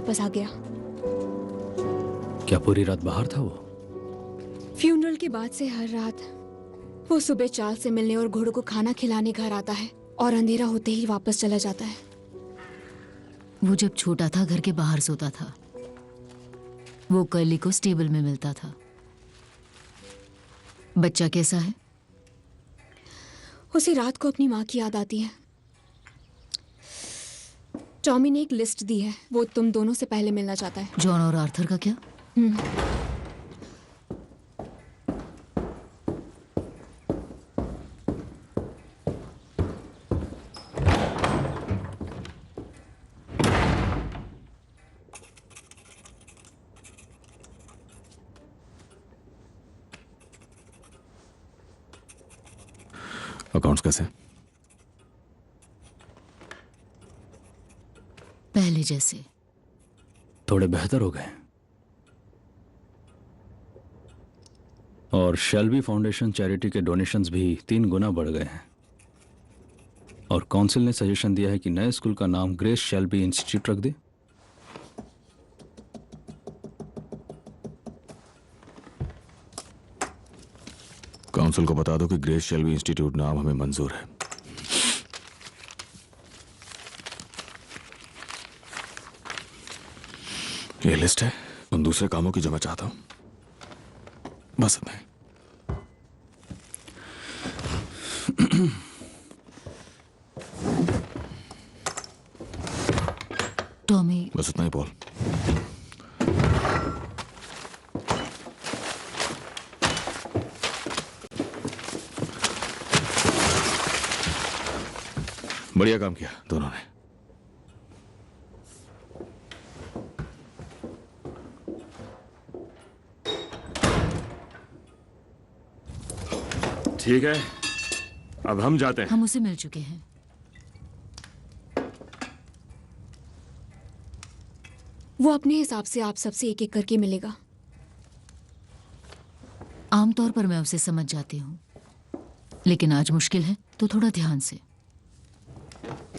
वापस आ गया। क्या पूरी रात बाहर था वो? फ्यूनरल के बाद से हर रात वो सुबह चाल से मिलने और घोड़ों को खाना खिलाने घर आता है और अंधेरा होते ही वापस चला जाता है। वो जब छोटा था घर के बाहर सोता था। वो कर्ली को स्टेबल में मिलता था। बच्चा कैसा है? उसे रात को अपनी माँ की याद आती है। टॉमी ने एक लिस्ट दी है, वो तुम दोनों से पहले मिलना चाहता है। जॉन और आर्थर का क्या? अकाउंट्स कैसे? पहले जैसे। थोड़े बेहतर हो गए। और शेल्बी फाउंडेशन चैरिटी के डोनेशंस भी 3 गुना बढ़ गए हैं। और काउंसिल ने सजेशन दिया है कि नए स्कूल का नाम ग्रेस शेल्बी इंस्टीट्यूट रख दे। काउंसिल को बता दो कि ग्रेस शेल्बी इंस्टीट्यूट नाम हमें मंजूर है। ये लिस्ट है उन दूसरे कामों की जो मैं चाहता हूं। बस इतना ही। टॉमी, बस इतना ही पॉल। बढ़िया काम किया दोनों ने। ठीक है, अब हम जाते हैं। हम उसे मिल चुके हैं। वो अपने हिसाब से आप सबसे एक एक करके मिलेगा। आमतौर पर मैं उसे समझ जाती हूँ, लेकिन आज मुश्किल है, तो थोड़ा ध्यान से।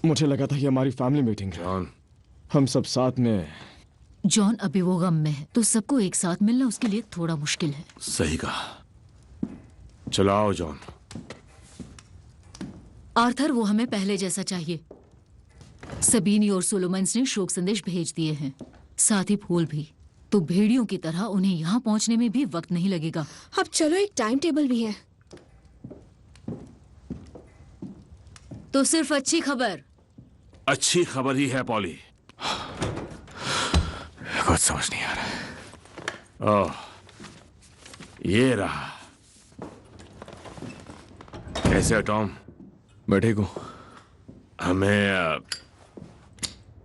मुझे लगा था ये हमारी फैमिली मीटिंग है। जॉन, हम सब साथ में। जॉन अभी वो गम में है, तो सबको एक साथ मिलना उसके लिए थोड़ा मुश्किल है। सही कहा। चलो आओ जॉन। आर्थर, वो हमें पहले जैसा चाहिए। सबीनी और सोलोमन्स ने शोक संदेश भेज दिए हैं, साथ ही फूल भी। तो भेड़ियों की तरह उन्हें यहाँ पहुँचने में भी वक्त नहीं लगेगा। अब चलो, एक टाइम टेबल भी है। तो सिर्फ अच्छी खबर। अच्छी खबर ही है पॉली। कुछ समझ नहीं आ रहा। ओह, ये रहा। कैसे हो टॉम? मैं ठीक हूं। हमें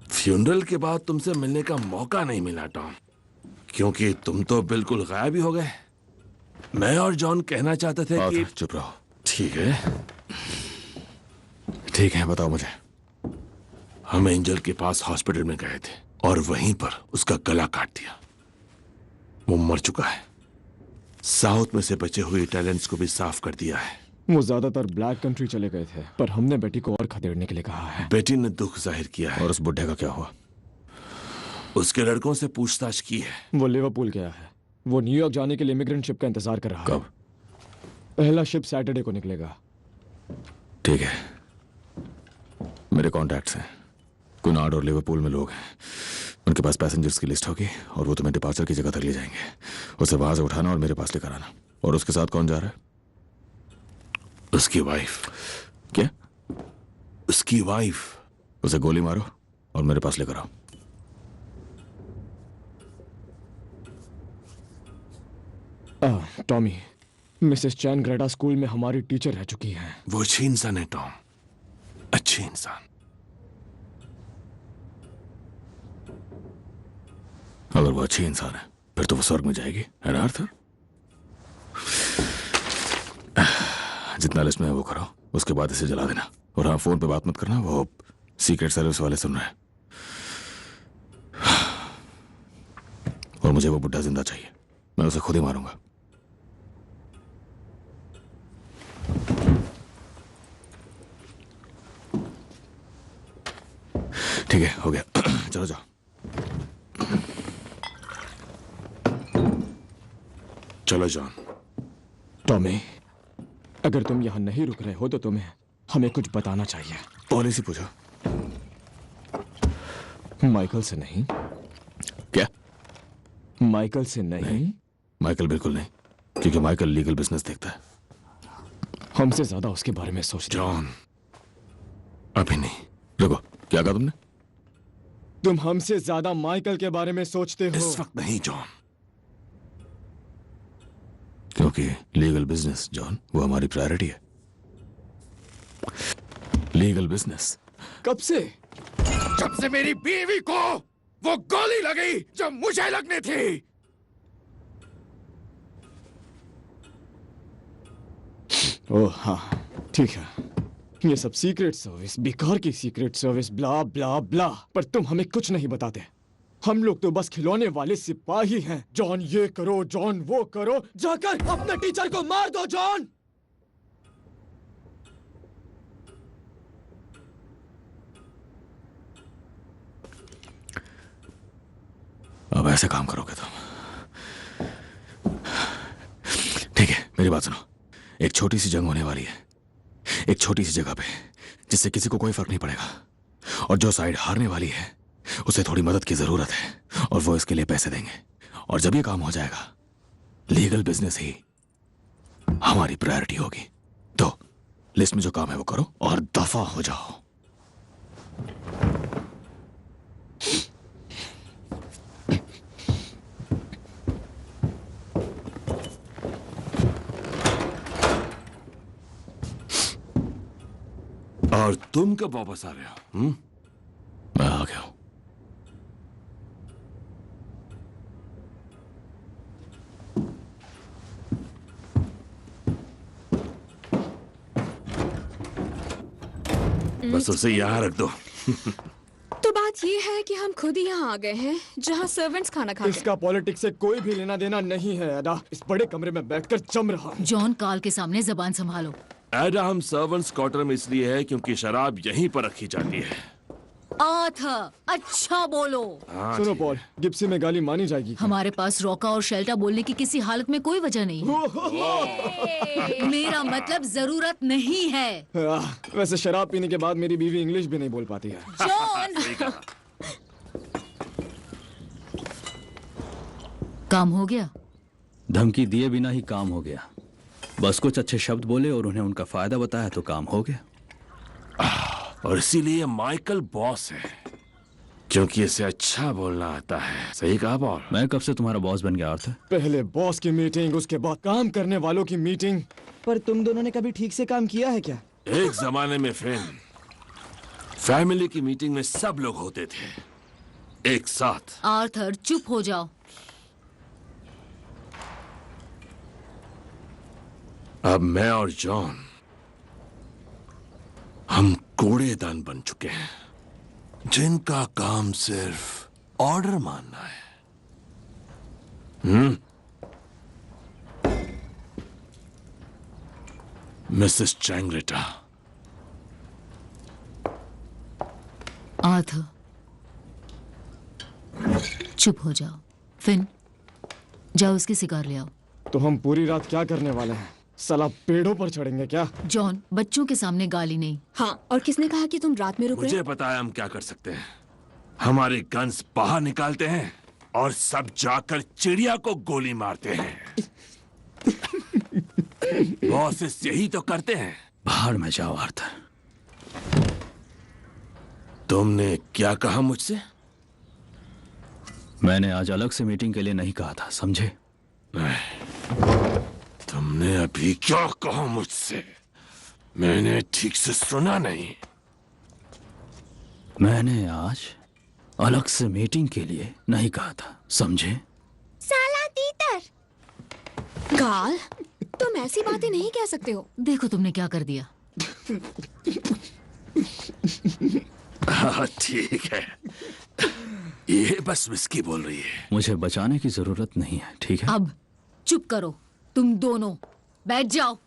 फ्यूनरल के बाद तुमसे मिलने का मौका नहीं मिला टॉम, क्योंकि तुम तो बिल्कुल गायब ही हो गए। मैं और जॉन कहना चाहते थे कि चुप रहो। ठीक है, ठीक है, बताओ मुझे। हम एंजल के पास हॉस्पिटल में गए थे और वहीं पर उसका गला काट दिया। वो मर चुका है। साउथ में से बचे हुए टैलेंट्स को भी साफ कर दिया है। वो ज्यादातर ब्लैक कंट्री चले गए थे, पर हमने बेटी को और खदेड़ने के लिए कहा है। बेटी ने दुख जाहिर किया है। और उस बुढ़े का क्या हुआ? उसके लड़कों से पूछताछ की है। वो लिवरपूल गया है। वो न्यूयॉर्क जाने के लिए इमिग्रेंट शिप का इंतजार कर रहा है। कब? पहला शिप सैटरडे को निकलेगा। ठीक है, मेरे कॉन्टैक्ट्स हैं। कुनार्ड और लिवरपूल में लोग हैं। उनके पास पैसेंजर्स की लिस्ट होगी और वो तुम्हें डिपार्चर की जगह तक ले जाएंगे। उसे वहां से उठाना और मेरे पास लेकर आना। और उसके साथ कौन जा रहा है? उसकी वाइफ। क्या? उसकी वाइफ। उसे गोली मारो और मेरे पास लेकर आओ। टॉमी, मिसेस चैन ग्रेटा स्कूल में हमारी टीचर रह चुकी हैं। वो अच्छी इंसान है टॉम, अच्छी इंसान। अगर वो अच्छी इंसान है फिर तो वो स्वर्ग में जाएगी, है ना आर्थर? जितना लिस्ट में है वो करो, उसके बाद इसे जला देना। और हाँ, फोन पे बात मत करना, वो सीक्रेट सर्विस वाले सुन रहे हैं। और मुझे वो बुड्ढा जिंदा चाहिए, मैं उसे खुद ही मारूंगा। ठीक है, हो गया। चलो जाओ। चलो जॉन। टॉमी, अगर तुम यहाँ नहीं रुक रहे हो तो तुम्हें हमें कुछ बताना चाहिए। पॉलिसी पूछो। माइकल से नहीं। क्या? माइकल से नहीं। माइकल बिल्कुल नहीं, क्योंकि माइकल लीगल बिजनेस देखता है। हमसे ज्यादा उसके बारे में सोचते हो। जॉन, अभी नहीं। रुको, क्या कहा तुमने? तुम हमसे ज्यादा माइकल के बारे में सोचते हो। इस वक्त नहीं जॉन। क्योंकि लीगल बिजनेस जॉन, वो हमारी प्रायोरिटी है। Legal business. कब से? जब से मेरी बीवी को वो गोली लगी जो मुझे लगनी थी। ओह हाँ, ठीक है। ये सब सीक्रेट सर्विस, बेकार की सीक्रेट सर्विस, ब्ला ब्ला ब्ला। पर तुम हमें कुछ नहीं बताते। हम लोग तो बस खिलौने वाले सिपाही हैं। जॉन ये करो, जॉन वो करो। जाकर अपने टीचर को मार दो जॉन। अब ऐसे काम करोगे तुम? ठीक है, मेरी बात सुनो। एक छोटी सी जंग होने वाली है, एक छोटी सी जगह पे, जिससे किसी को कोई फर्क नहीं पड़ेगा। और जो साइड हारने वाली है उसे थोड़ी मदद की जरूरत है, और वो इसके लिए पैसे देंगे। और जब ये काम हो जाएगा, लीगल बिजनेस ही हमारी प्रायोरिटी होगी। तो लिस्ट में जो काम है वो करो और दफा हो जाओ। और तुम कब वापस आ रहे हो? मैं आ गया हूं। बस उसे यहाँ रख दो। तो बात ये है कि हम खुद ही यहाँ आ गए हैं जहाँ सर्वेंट्स खाना खाते हैं। इसका पॉलिटिक्स से कोई भी लेना देना नहीं है। अदा इस बड़े कमरे में बैठकर जम रहा हूं। जॉन, काल के सामने जबान संभालो। एडा, हम सर्वेंट्स क्वार्टर में इसलिए है क्योंकि शराब यहीं पर रखी जाती है। आर्थर, अच्छा बोलो। हाँ, सुनो ठीक पॉल, गिप्सी में गाली मानी जाएगी क्या? हमारे पास रॉका और शेल्टा बोलने की किसी हालत में कोई वजह नहीं है। मेरा मतलब जरूरत नहीं है। वैसे शराब पीने के बाद मेरी बीवी इंग्लिश भी नहीं बोल पाती है। जॉन, काम हो गया। धमकी दिए बिना ही काम हो गया। बस कुछ अच्छे शब्द बोले और उन्हें उनका फायदा बताया तो काम हो गया। और इसीलिए माइकल बॉस है, क्योंकि इसे अच्छा बोलना आता है। सही कहा बॉल। मैं कब से तुम्हारा बॉस बन गया आर्थर? पहले बॉस की मीटिंग, उसके बाद काम करने वालों की मीटिंग। पर तुम दोनों ने कभी ठीक से काम किया है क्या? एक जमाने में फैमिली की मीटिंग में सब लोग होते थे एक साथ। आर्थर, चुप हो जाओ। अब मैं और जॉन, हम कूड़ेदान बन चुके हैं, जिनका काम सिर्फ ऑर्डर मानना है। मिसेस चैंगलेटा। आर्थर, चुप हो जाओ। फिन, जाओ उसकी सिगार ले आओ। तो हम पूरी रात क्या करने वाले हैं? साला पेड़ों पर चढ़ेंगे क्या? जॉन, बच्चों के सामने गाली नहीं। हाँ, और किसने कहा कि तुम रात में रुक रहे मुझे हो? पता है हम क्या कर सकते हैं। हमारे गन्स बाहर निकालते हैं और सब जाकर चिड़िया को गोली मारते हैं। बॉसेस यही तो करते हैं। बाहर में जाओ आर्थर। तुमने क्या कहा मुझसे? मैंने आज अलग से मीटिंग के लिए नहीं कहा था, समझे? तुमने अभी क्या कहा मुझसे? मैंने ठीक से सुना नहीं। मैंने आज अलग से मीटिंग के लिए नहीं कहा था, समझे? साला तीतर! गाल, तुम ऐसी बातें नहीं कह सकते हो। देखो तुमने क्या कर दिया। हाँ, ठीक है। ये बस विस्की बोल रही है। मुझे बचाने की जरूरत नहीं है, ठीक है? अब चुप करो, तुम दोनों बैठ जाओ।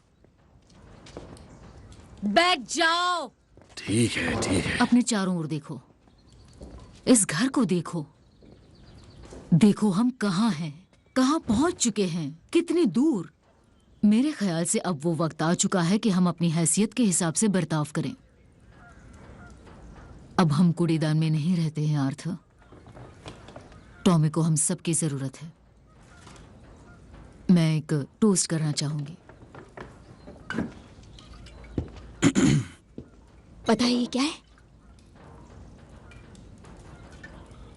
बैठ जाओ। ठीक है, ठीक है। अपने चारों ओर देखो, इस घर को देखो। देखो हम कहाँ हैं। कहाँ पहुंच चुके हैं, कितनी दूर। मेरे ख्याल से अब वो वक्त आ चुका है कि हम अपनी हैसियत के हिसाब से बर्ताव करें। अब हम कूड़ेदान में नहीं रहते हैं आर्थर। टॉमी को हम सबकी जरूरत है। मैं एक टोस्ट करना चाहूंगी। पता है ये क्या है?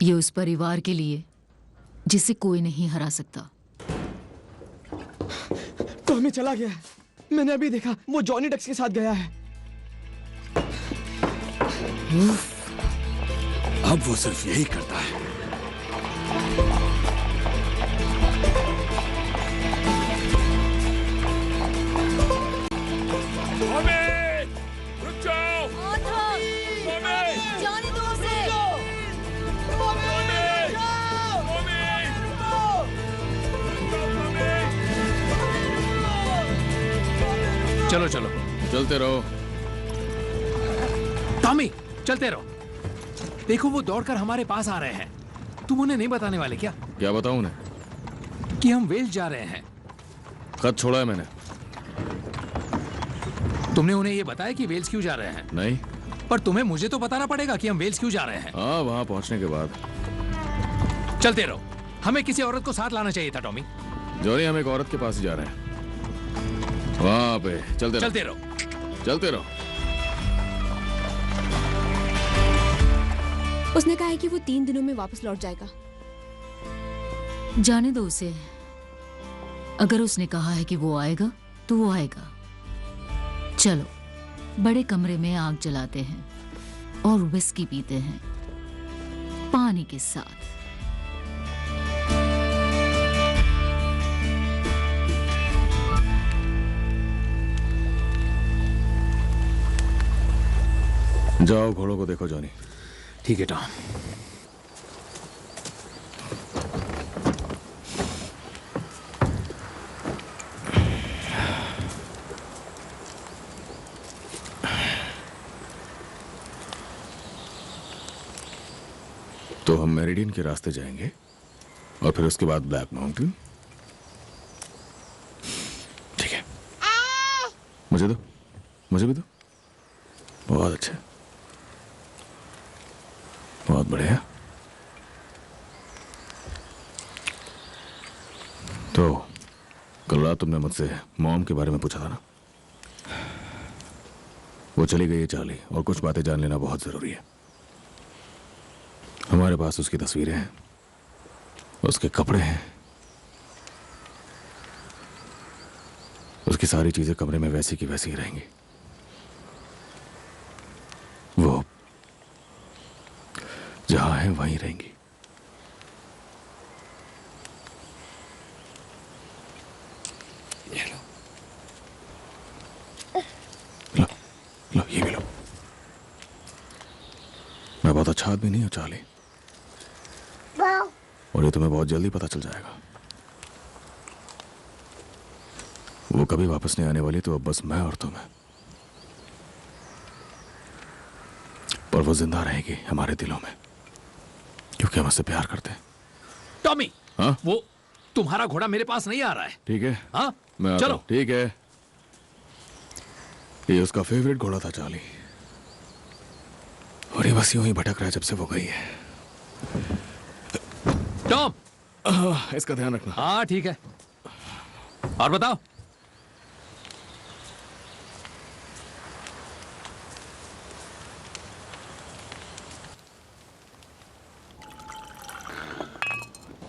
ये उस परिवार के लिए जिसे कोई नहीं हरा सकता। टॉमी चला गया है। मैंने अभी देखा, वो जॉनी डक्स के साथ गया है। अब वो सिर्फ यही करता है। रुक जाओ। जाने दो उसे। चलो चलो चलते रहो। टॉमी, चलते रहो। देखो वो दौड़कर हमारे पास आ रहे हैं। तुम उन्हें नहीं बताने वाले क्या क्या बताऊं उन्हें? कि हम वेल्स जा रहे हैं? खत छोड़ा है मैंने। तुमने उन्हें ये बताया कि वेल्स क्यों जा रहे हैं? नहीं। पर तुम्हें मुझे तो बताना पड़ेगा कि हम वेल्स क्यों जा रहे हैं। हाँ, वहां पहुंचने के बाद। चलते रहो। हमें किसी औरत को साथ लाना चाहिए था टॉमी। जॉनी, हम एक औरत के पास ही जा रहे हैं। वहां पे चलते रहो। चलते रहो। उसने कहा है कि वो 3 दिनों में वापस लौट जाएगा। जाने दो उसे। अगर उसने कहा है कि वो आएगा तो वो आएगा। चलो बड़े कमरे में आग जलाते हैं और विस्की पीते हैं पानी के साथ। जाओ, घोड़ों को देखो जॉनी। ठीक है टॉम। तो हम मेरिडियन के रास्ते जाएंगे और फिर उसके बाद ब्लैक माउंटेन। ठीक है। मुझे दो, मुझे भी दो। बहुत अच्छा, बहुत बढ़िया। तो कल रात तुमने मुझसे मॉम के बारे में पूछा था ना? वो चली गई है चार्ली, और कुछ बातें जान लेना बहुत जरूरी है। हमारे पास उसकी तस्वीरें हैं, उसके कपड़े हैं, उसकी सारी चीजें कमरे में वैसी की वैसी ही रहेंगी। वो जहां है वहीं रहेंगी। ये लो, लो, लो, ये भी लो। मैं बहुत अच्छा आदमी नहीं हूं चार्ली, और ये तुम्हें बहुत जल्दी पता चल जाएगा। वो कभी वापस नहीं आने वाली, तो अब बस मैं और तुम है। पर वो जिंदा रहेगी हमारे दिलों में, क्योंकि हम उससे प्यार करते हैं। टॉमी, हाँ? वो तुम्हारा घोड़ा मेरे पास नहीं आ रहा है। ठीक है। हाँ, मैं आता चलो। हूं। ठीक है। ये उसका फेवरेट घोड़ा था चार्ली, और ये बस यूं ही भटक रहा है जब से वो गई है। टॉम, इसका ध्यान रखना। हाँ ठीक है। और बताओ।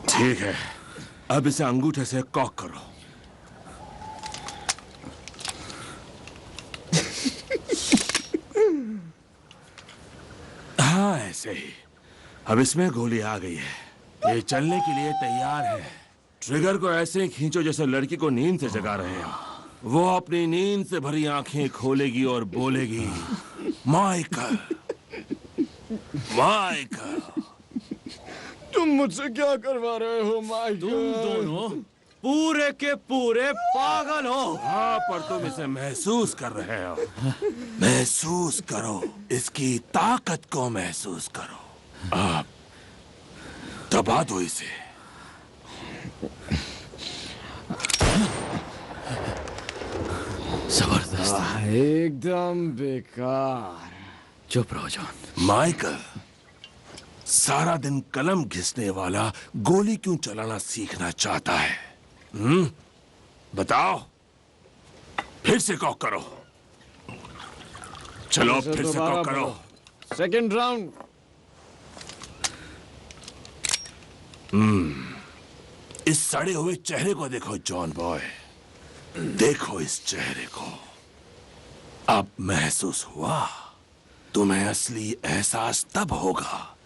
ठीक है, अब इसे अंगूठे से कॉक करो। हाँ, ऐसे ही। अब इसमें गोली आ गई है। ये चलने के लिए तैयार है। ट्रिगर को ऐसे ही खींचो जैसे लड़की को नींद से जगा रहे हो। वो अपनी नींद से भरी आंखें खोलेगी और बोलेगी, माइकल, माइकल। तुम मुझसे क्या करवा रहे हो माइकल? तुम दोनों पूरे के पूरे पागल हो। हाँ, पर तुम इसे महसूस कर रहे हो। महसूस करो, इसकी ताकत को महसूस करो। आप दबा दो इसे। रास्ता। एकदम बेकार। चुप रहो जॉन। माइकल, सारा दिन कलम घिसने वाला गोली क्यों चलाना सीखना चाहता है? बताओ। फिर से कॉक करो। चलो फिर से कॉक करो। Second round. इस सड़े हुए चेहरे को देखो जॉन बॉय, देखो इस चेहरे को। अब महसूस हुआ? तुम्हें असली एहसास तब होगा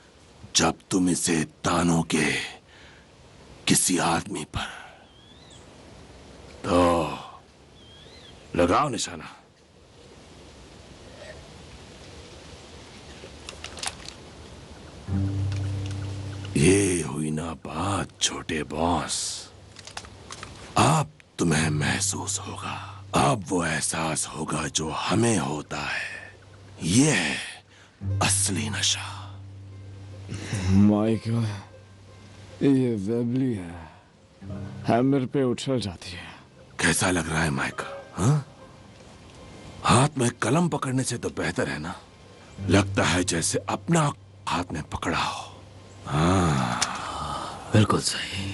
जब तुम इसे तानोगे किसी आदमी पर। तो लगाओ निशाना। ये हुई ना बात छोटे बॉस। अब तुम्हें महसूस होगा, अब वो एहसास होगा जो हमें होता है। ये है असली नशा। माइकल, ये वेबली है, हैमर पे उछल जाती है। कैसा लग रहा है माइकल? हाँ? हाथ में कलम पकड़ने से तो बेहतर है ना? लगता है जैसे अपना हाथ में पकड़ा हो। बिल्कुल सही।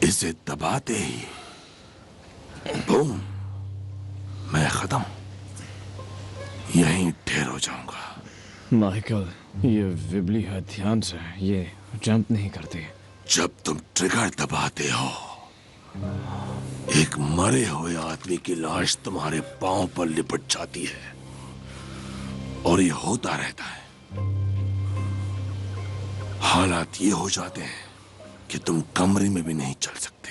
इसे दबाते ही बूम, मैं खत्म, यहीं ढेर हो जाऊंगा। माइकल, ये विबली है, ध्यान से, ये जंप नहीं करती। जब तुम ट्रिगर दबाते हो, एक मरे हुए आदमी की लाश तुम्हारे पांव पर लिपट जाती है और ये होता रहता है। हालात ये हो जाते हैं कि तुम कमरे में भी नहीं चल सकते।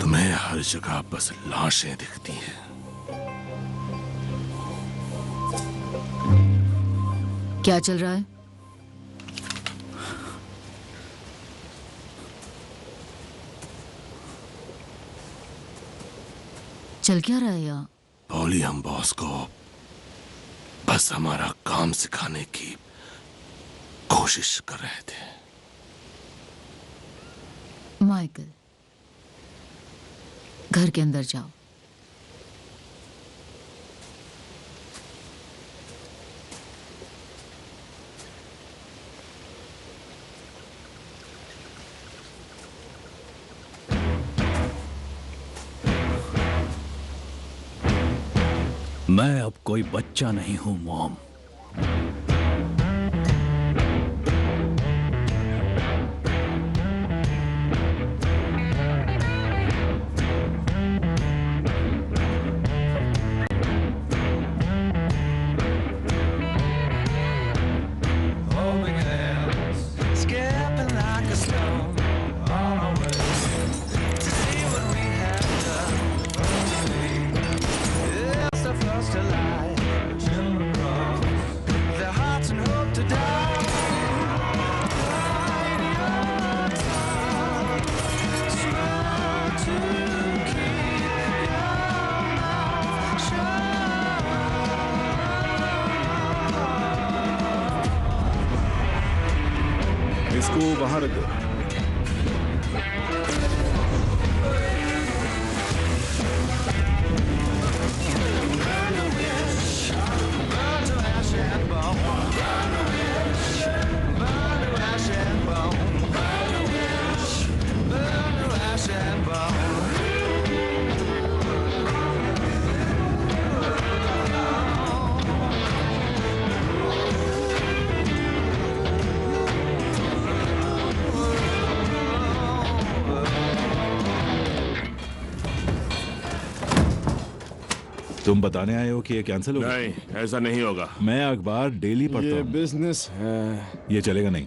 तुम्हें हर जगह बस लाशें दिखती हैं। क्या चल रहा है? चल क्या रहा है यहाँ? पॉली, हम बॉस को बस हमारा काम सिखाने की कोशिश कर रहे थे। माइकल, घर के अंदर जाओ। मैं अब कोई बच्चा नहीं हूं मॉम। इसको बाहर रख दो। तुम बताने आए हो कि ये कैंसिल होगा? नहीं, ऐसा नहीं होगा। मैं अखबार डेली पढ़ता ये हूँ। बिजनेस है। ये चलेगा नहीं।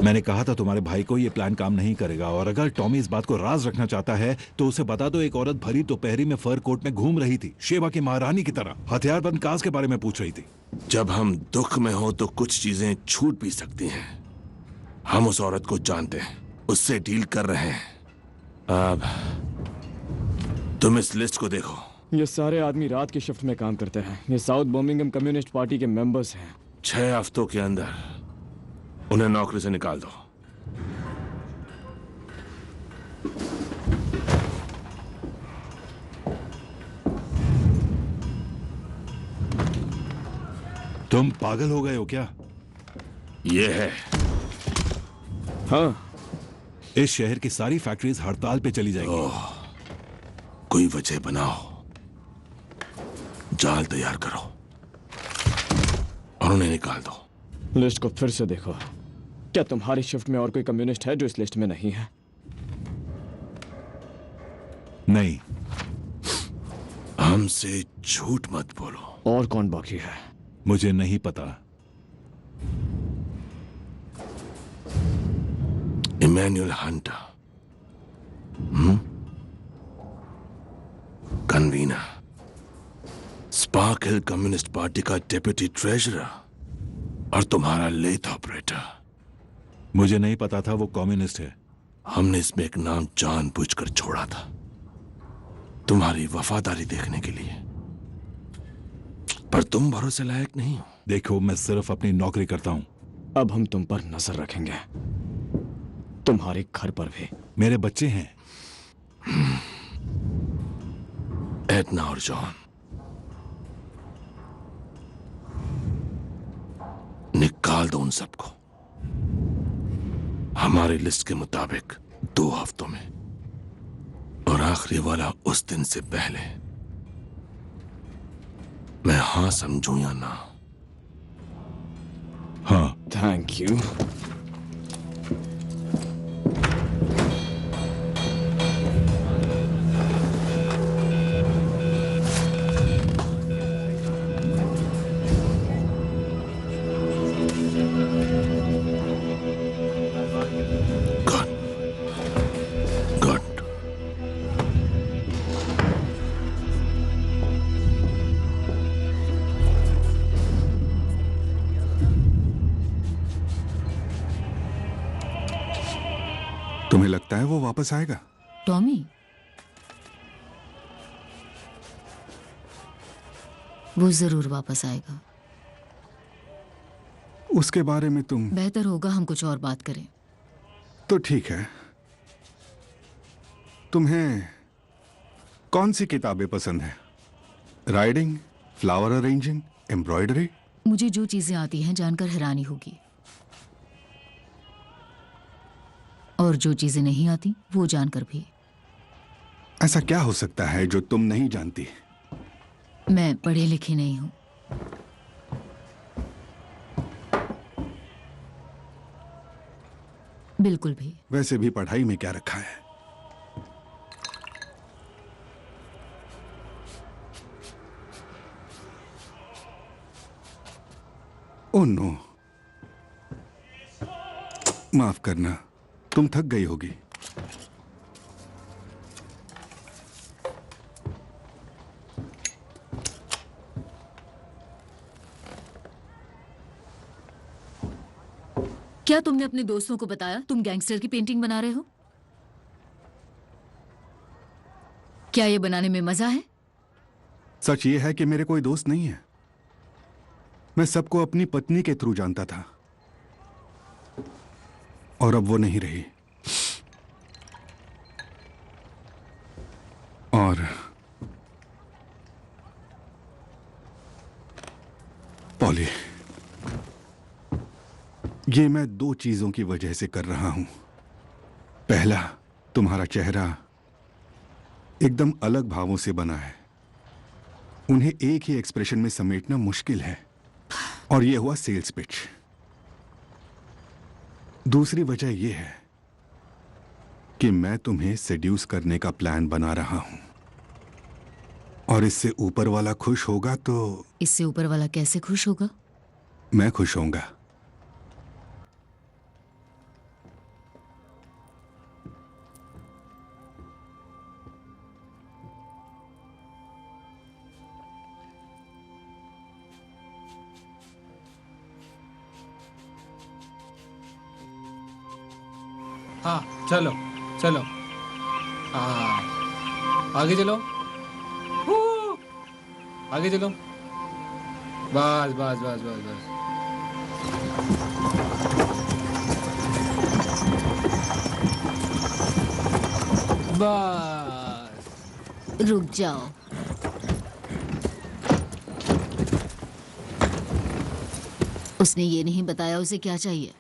मैंने कहा था तुम्हारे भाई को ये प्लान काम नहीं करेगा, और अगर टॉमी इस बात को राज रखना चाहता है तो उसे बता दो। एक औरत भरी दोपहरी में फर कोट में घूम रही थी, शेबा की महारानी की तरह, हथियारबंद काज के बारे में पूछ रही थी। जब हम दुख में हो तो कुछ चीजें छूट भी सकती हैं। हम उस औरत को जानते हैं, उससे डील कर रहे हैं। अब तुम इस लिस्ट को देखो। ये सारे आदमी रात की शिफ्ट में काम करते हैं। ये साउथ बर्मिंघम कम्युनिस्ट पार्टी के मेंबर्स हैं। 6 हफ्तों के अंदर उन्हें नौकरी से निकाल दो। तुम पागल हो गए हो क्या? ये है। हाँ, इस शहर की सारी फैक्ट्रीज हड़ताल पे चली जाएंगी। कोई वजह बनाओ, जाल तैयार करो और उन्हें निकाल दो। लिस्ट को फिर से देखो। क्या तुम्हारी शिफ्ट में और कोई कम्युनिस्ट है जो इस लिस्ट में नहीं है? नहीं। हमसे झूठ मत बोलो। और कौन बाकी है? मुझे नहीं पता। इमैनुअल हंटर, कन्वीनर, स्पार्क हिल कम्युनिस्ट पार्टी का डेप्यूटी ट्रेजरर और तुम्हारा लेथ ऑपरेटर। मुझे नहीं पता था वो कम्युनिस्ट है। हमने इसमें एक नाम जानबूझकर छोड़ा था, तुम्हारी वफादारी देखने के लिए, पर तुम भरोसे लायक नहीं हो। देखो, मैं सिर्फ अपनी नौकरी करता हूं। अब हम तुम पर नजर रखेंगे, तुम्हारे घर पर भी। मेरे बच्चे हैं। एडना और जॉन, निकाल दो उन सबको हमारी लिस्ट के मुताबिक 2 हफ्तों में, और आखिरी वाला उस दिन से पहले। मैं हाँ समझूं या ना? हाँ। Thank you. तुम्हें लगता है वो वापस आएगा? टॉमी, वो जरूर वापस आएगा। उसके बारे में तुम... बेहतर होगा हम कुछ और बात करें। तो ठीक है। तुम्हें कौन सी किताबें पसंद है? Riding, flower arranging, embroidery? मुझे जो चीजें आती हैं जानकर हैरानी होगी, और जो चीजें नहीं आती वो जानकर भी। ऐसा क्या हो सकता है जो तुम नहीं जानती? मैं पढ़ी लिखी नहीं हूं। बिल्कुल भी। वैसे भी पढ़ाई में क्या रखा है? ओह नो, माफ करना, तुम थक गई होगी। क्या तुमने अपने दोस्तों को बताया तुम गैंगस्टर की पेंटिंग बना रहे हो? क्या ये बनाने में मजा है? सच ये है कि मेरे कोई दोस्त नहीं है। मैं सबको अपनी पत्नी के थ्रू जानता था, और अब वो नहीं रही। और पॉली, ये मैं 2 चीजों की वजह से कर रहा हूं। पहला, तुम्हारा चेहरा एकदम अलग भावों से बना है, उन्हें एक ही एक्सप्रेशन में समेटना मुश्किल है, और यह हुआ सेल्स पिच। दूसरी वजह यह है कि मैं तुम्हें सेड्यूस करने का प्लान बना रहा हूं, और इससे ऊपर वाला खुश होगा तो... इससे ऊपर वाला कैसे खुश होगा? मैं खुश होऊंगा। हाँ, चलो चलो, हाँ आगे चलो, आगे चलो, बस बस बस बस बस। बस रुक जाओ। उसने ये नहीं बताया उसे क्या चाहिए।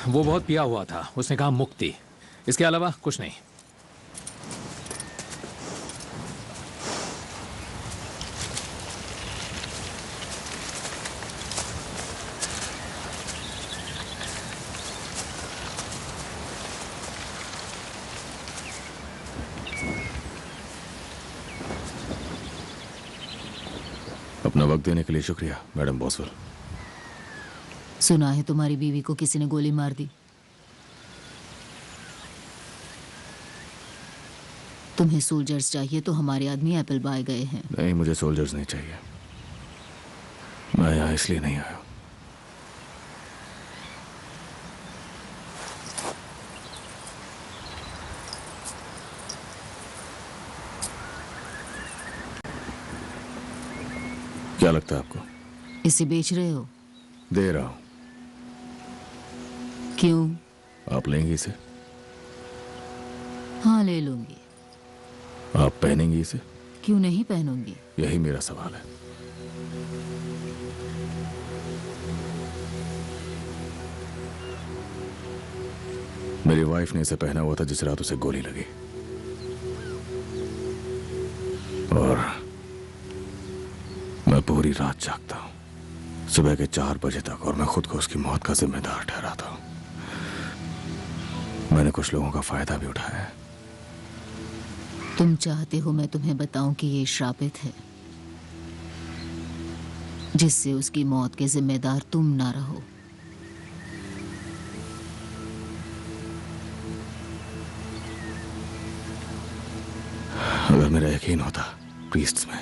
वो बहुत पिया हुआ था, उसने कहा मुक्ति, इसके अलावा कुछ नहीं। अपना वक्त देने के लिए शुक्रिया मैडम बॉसवेल। सुना है तुम्हारी बीवी को किसी ने गोली मार दी। तुम्हें सोल्जर्स चाहिए तो हमारे आदमी एप्पल बाय गए हैं। नहीं, मुझे सोल्जर्स नहीं चाहिए। मैं यहाँ इसलिए नहीं आया। क्या लगता है आपको? इसे बेच रहे हो? दे रहा हूं। क्यों? आप लेंगी इसे? हाँ, ले लूंगी। आप पहनेंगी इसे? क्यों नहीं पहनूंगी? यही मेरा सवाल है। मेरी वाइफ ने इसे पहना हुआ था जिस रात उसे गोली लगी, और मैं पूरी रात जागता हूं, सुबह के 4 बजे तक, और मैं खुद को उसकी मौत का जिम्मेदार ठहराता हूं। मैंने कुछ लोगों का फायदा भी उठाया है। तुम चाहते हो मैं तुम्हें बताऊं कि ये श्रापित है, जिससे उसकी मौत के जिम्मेदार तुम ना रहो। अगर मेरा यकीन होता प्रीस्ट्स में,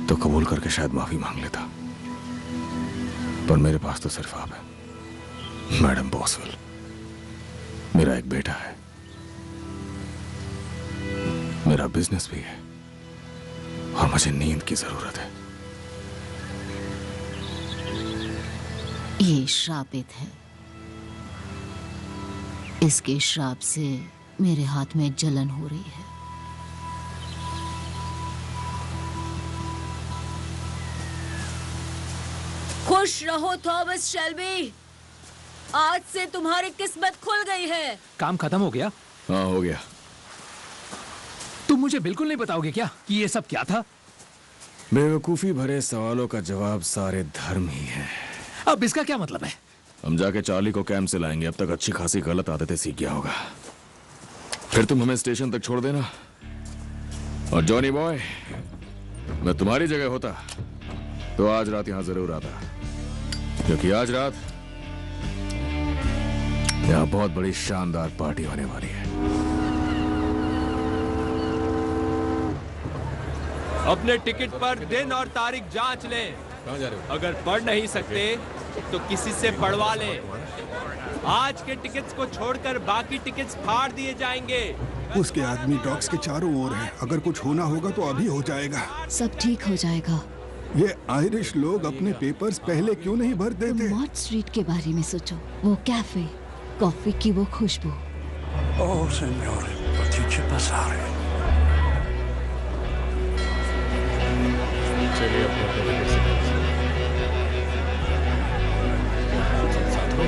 तो कबूल करके शायद माफी मांग लेता, पर मेरे पास तो सिर्फ आप है मैडम बॉसवेल। मेरा एक बेटा है, मेरा बिजनेस भी है, और मुझे नींद की जरूरत है। ये श्रापित है। इसके श्राप से मेरे हाथ में जलन हो रही है। खुश रहो थॉमस शेल्बी, आज से तुम्हारी किस्मत खुल गई है। काम खत्म हो गया? हाँ, हो गया। तुम मुझे बिल्कुल नहीं बताओगे क्या कि ये सब क्या था? बेवकूफी भरे सवालों का जवाब सारे धर्म ही है। अब इसका क्या मतलब है? हम जाके चार्ली को कैंप से लाएंगे। अब तक अच्छी खासी गलत आदतें सीख गया होगा। फिर तुम हमें स्टेशन तक छोड़ देना। और जॉनी बॉय, मैं तुम्हारी जगह होता तो आज रात यहां जरूर आता, क्योंकि आज रात यहां बहुत बड़ी शानदार पार्टी होने वाली है। अपने टिकट पर दिन और तारीख जांच लें। कहां जा रहे हो? अगर पढ़ नहीं सकते तो किसी से पढ़वा लें। आज के टिकट्स को छोड़कर बाकी टिकट्स फाड़ दिए जाएंगे। उसके आदमी डॉक्स के चारों ओर हैं। अगर कुछ होना होगा तो अभी हो जाएगा। सब ठीक हो जाएगा। ये आयरिश लोग अपने पेपर्स पहले क्यों नहीं भर देते? मॉड स्ट्रीट के बारे में सोचो, वो कैफे, कॉफी की वो खुशबू। Oh, signore, potete passare. चलिए अपने तरीके से साथ हो।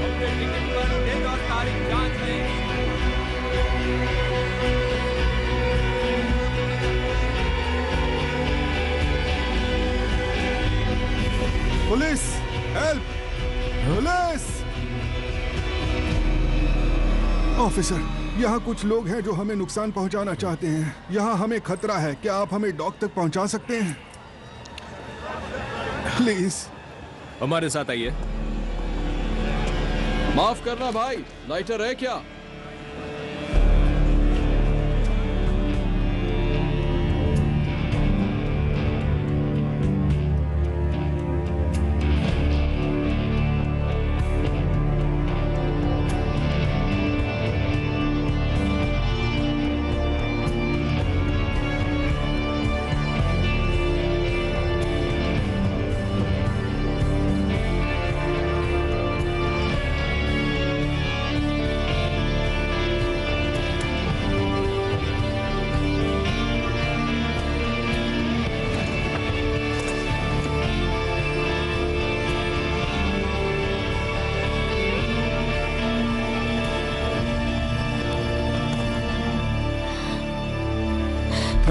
अपने टिकट पर दिन और तारीख जांच लें। Police, help! पुलिस! ऑफिसर, यहाँ कुछ लोग हैं जो हमें नुकसान पहुँचाना चाहते हैं। यहाँ हमें खतरा है। क्या आप हमें डॉक तक पहुँचा सकते हैं? प्लीज। हमारे साथ आइए। माफ करना भाई, लाइटर है क्या?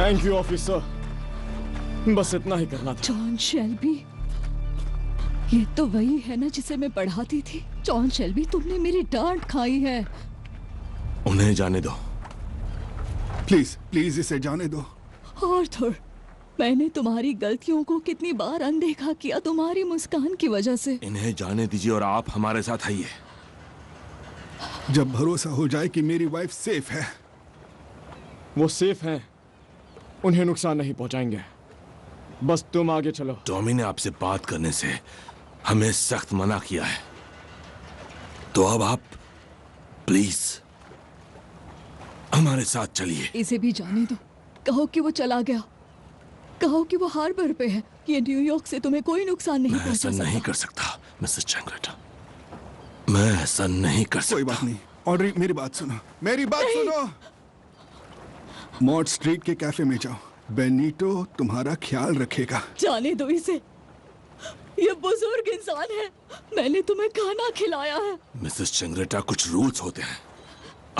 थैंक यू ऑफिसर, बस इतना ही करना था। जॉन शेल्बी, ये तो वही है ना जिसे मैं पढ़ाती थी। जॉन शेल्बी, तुमने मेरी डांट खाई है। उन्हें जाने दो। प्लीज प्लीज इसे जाने दो। आर्थर, मैंने तुम्हारी गलतियों को कितनी बार अनदेखा किया तुम्हारी मुस्कान की वजह से। इन्हें जाने दीजिए और आप हमारे साथ आइए। जब भरोसा हो जाए कि मेरी वाइफ सेफ है। वो सेफ हैं, उन्हें नुकसान नहीं पहुंचाएंगे, बस तुम आगे चलो। टॉमी ने आपसे बात करने से हमें सख्त मना किया है, तो अब आप प्लीज हमारे साथ चलिए। इसे भी जाने दो। कहो कि वो चला गया, कहो कि वो हार्बर पे है। ये न्यूयॉर्क से तुम्हें कोई नुकसान नहीं मैं ऐसा नहीं कर सकता मिसेस चैंग्रेटा, मैं ऐसा नहीं कर सकता। कोई बात नहीं ऑड्री, मेरी बात सुनो, मेरी बात सुनो। मॉड स्ट्रीट के कैफे में जाओ, बेनिटो तुम्हारा ख्याल रखेगा। जाने दो इसे, ये बुजुर्ग इंसान है। मैंने तुम्हें खाना खिलाया है। मिसेस चैंग्रेटा, कुछ रूल्स होते हैं,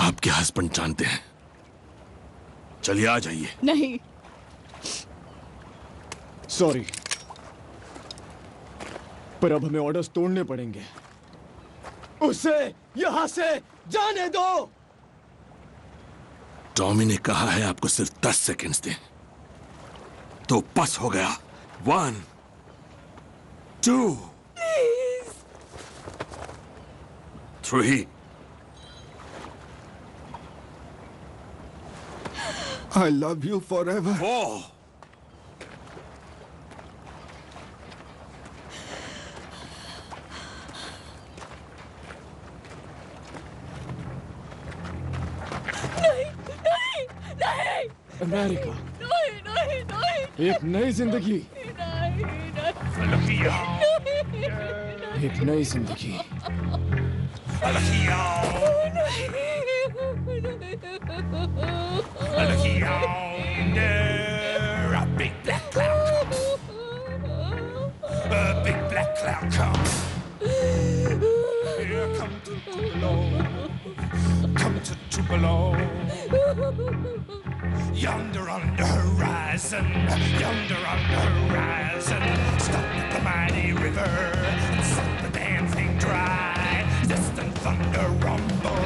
आपके हस्बैंड जानते हैं। चलिए आ जाइए। नहीं, सॉरी, पर अब हमें ऑर्डर्स तोड़ने पड़ेंगे। उसे यहां से जाने दो। टॉमी ने कहा है आपको सिर्फ 10 सेकंड्स दें, तो बस हो गया। 1 2 3 I love you forever. 4 America, एक नई जिंदगी, एक नई जिंदगी। A big black cloud comes. A big black cloud comes. Here come to Tupelo. Come to Tupelo. Yonder on the horizon, yonder on the horizon, stop the mighty river and set the damn thing dry. Distant thunder rumble,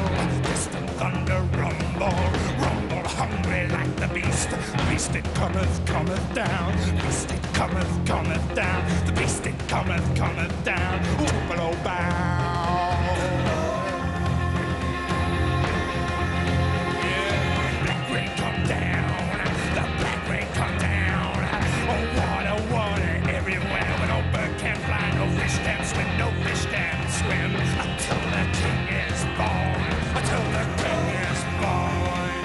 distant thunder rumble, rumble hungry like the beast. Beast it cometh, cometh down. Beast it cometh, cometh down. The beast it cometh, cometh down. Tupelo bound. Black rain come down. The black rain come down. Oh, water everywhere. But no bird can fly, no fish can swim, no fish can swim. Until the king is born. Until the king is born.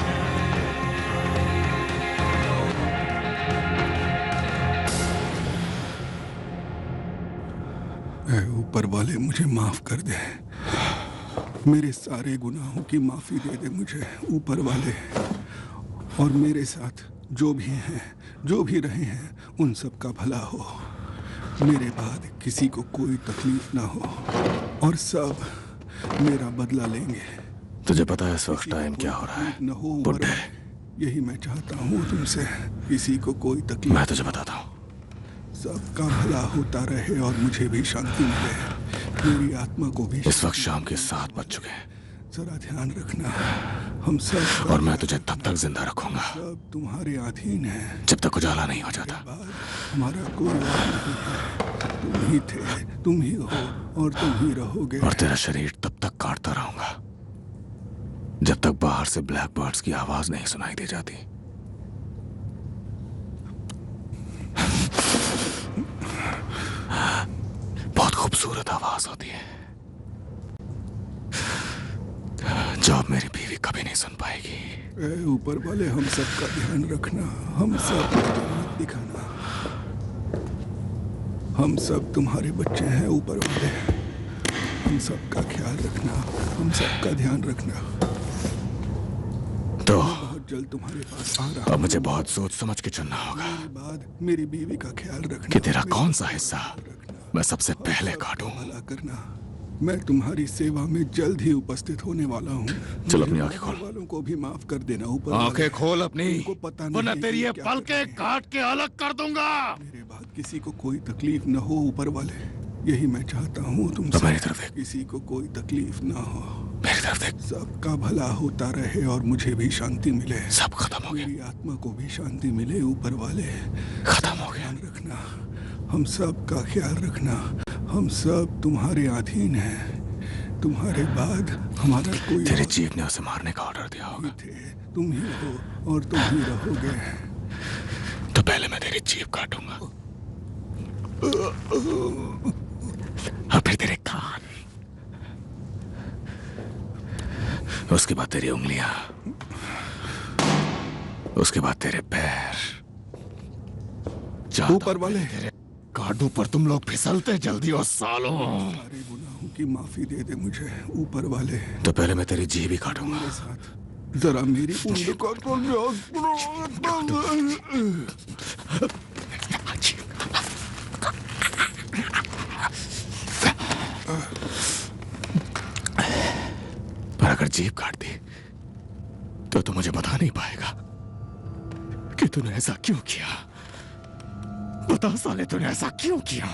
ऐ ऊपर वाले मुझे माफ कर दे, मेरे सारे गुनाहों की माफी दे दे मुझे ऊपर वाले। और मेरे साथ जो भी हैं, जो भी रहे हैं, उन सब का भला हो। मेरे बाद किसी को कोई तकलीफ ना हो और सब मेरा बदला लेंगे। तुझे पता है इस वक्त टाइम क्या हो रहा है? न हो बुड्ढे, यही मैं चाहता हूँ तुमसे, किसी को कोई तकलीफ। मैं तुझे बताता हूँ, सबका भला होता रहे और मुझे भी शांति मिले, मेरी आत्मा को भी। इस वक्त शाम के 7 बज चुके हैं। जरा ध्यान रखना, हम सब। और मैं तुझे तब तक जिंदा रखूंगा सब तुम्हारे अधीन है, जब तक उजाला नहीं हो जाता। हमारा कोई और नहीं है, तुम ही थे, तुम ही हो और तुम ही रहोगे। और तेरा शरीर तब तक काटता रहूंगा जब तक बाहर से ब्लैक बर्ड्स की आवाज नहीं सुनाई दे जाती। बहुत खूबसूरत आवाज होती है जो अब मेरी बीवी कभी नहीं सुन पाएगी। ऐ ऊपर वाले, हम सब का ध्यान रखना, हम सब दिखाना। हम सब तुम्हारे बच्चे हैं ऊपर वाले, हम सब का ख्याल रखना, हम सब का ध्यान रखना। तो बहुत जल्द तुम्हारे पास आ रहा। अब मुझे बहुत सोच समझ के चलना होगा। मेरे बाद मेरी बीवी का ख्याल रखना कि तेरा कौन सा हिस्सा मैं सबसे पहले काटूं। भला करना, मैं तुम्हारी सेवा में जल्द ही उपस्थित होने वाला हूँ। चल अपनी आंखें खोल। वालों को भी माफ कर देना। ऊपर आंखें खोल अपनी, पता वरना नहीं तेरी ये क्या पलकें काट के अलग कर दूंगा। मेरे बाद किसी को कोई तकलीफ न हो ऊपर वाले, यही मैं चाहता हूँ तुमसे। मेरी तरफ देख। किसी को कोई तकलीफ ना हो। मेरी तरफ देख। सबका भला होता रहे और मुझे भी शांति मिले। सब खत्म हो गया। मेरी आत्मा को भी शांति मिले ऊपर वाले। खत्म हो गया। रखना, हम सब का ख्याल रखना। हम सब तुम्हारे अधीन हैं। तुम्हारे बाद हमारा कोई तेरे जीव ने उसे मारने का ऑर्डर दिया होगा। तुम ही हो और तुम ही रहोगे। तो पहले मैं तेरी जीभ काटूंगा और फिर तेरे कान, उसके बाद तेरी उंगलियां, उसके बाद तेरे पैर। ऊपर वाले तेरे काटूं पर तुम लोग फिसलते जल्दी हो सालों। सारे गुनाहों की माफी दे दे मुझे ऊपर वाले। तो पहले मैं तेरी जीभ ही काटूंगा। मेरे साथ जरा मेरी उंगली काट पर अगर जीभ काट दी तो मुझे बता नहीं पाएगा कि तूने ऐसा क्यों किया। बता साले, तूने ऐसा क्यों किया?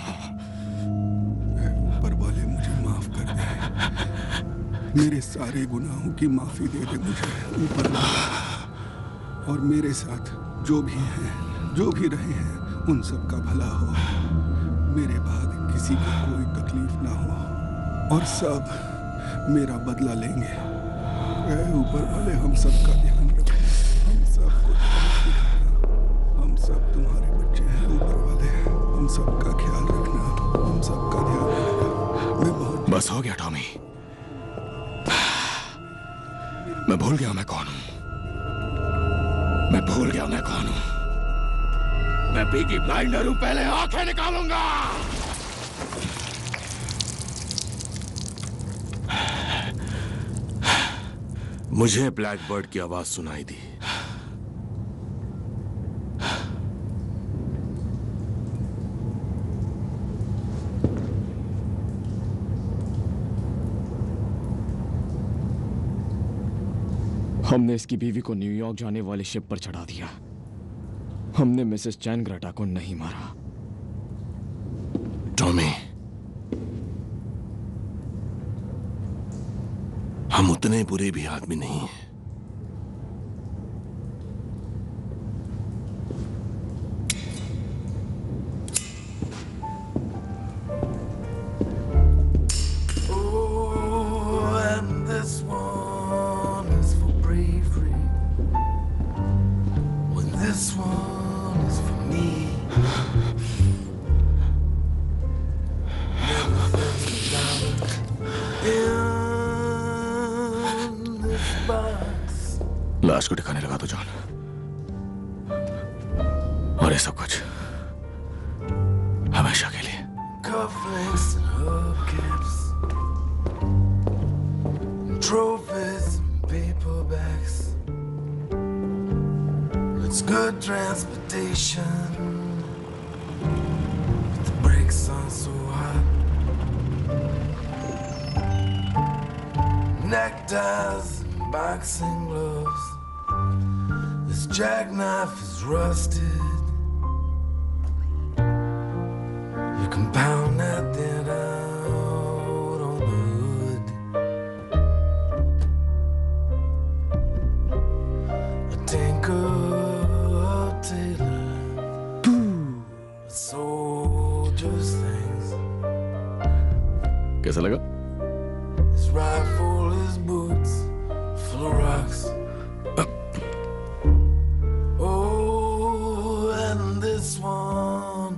ऊपर वाले मुझे माफ कर दे। मेरे सारे गुनाहों की माफी दे दे मुझे ऊपर वाले। और मेरे साथ जो भी हैं, जो भी रहे हैं, उन सब का भला हो। मेरे बाद किसी को कोई तकलीफ ना हो और सब मेरा बदला लेंगे। ऊपर वाले हम सब का ध्यान रखो। हम सबको हम सब तुम्हारे बच्चे हैं ऊपर वाले। हम सब का ख्याल रखना। हम सब का ध्यान रखना। मैं बहुत बस हो गया टॉमी। मैं भूल गया मैं कौन हूं। मैं भूल गया मैं कौन हूं। मैं पीकी ब्लाइंडर हूं। पहले आंखें निकालूंगा। मुझे ब्लैक बर्ड की आवाज सुनाई दी। हमने इसकी बीवी को न्यूयॉर्क जाने वाले शिप पर चढ़ा दिया। हमने मिसेस चैन ग्रेटा को नहीं मारा। टॉमी, हम उतने बुरे भी आदमी नहीं हैं। लाश को ठिकाने लगा दो जॉन। और ये सब कुछ हमेशा के लिए। Cufflinks and hubcaps, trophies and paperbacks. It's good transportation, but the brakes aren't so hot. Neckties and boxing gloves. This jackknife is rusted. You can pound that thing out on the hood. A tinker, a tailor, a soldier's things. कैसा लगा? His rifle, his boots, full of rocks. Oh, and this one